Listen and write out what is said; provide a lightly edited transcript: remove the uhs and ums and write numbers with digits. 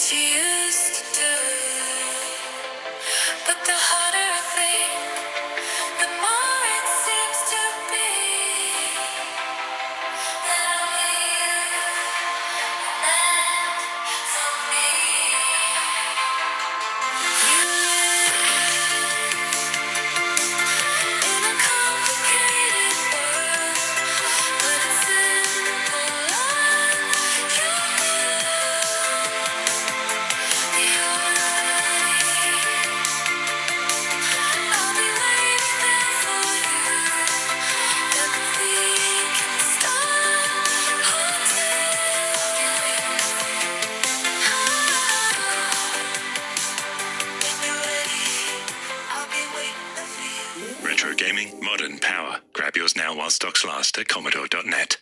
as you used to do. But the harder I think, the more it seems to be that only you meant for me. You live in a complicated world, but it's simple like you the already. I'll be waiting there for you. Everything can start haunting when you're ready. I'll be waiting for you. Retro gaming, modern power. Grab yours now while stocks last at Commodore.net.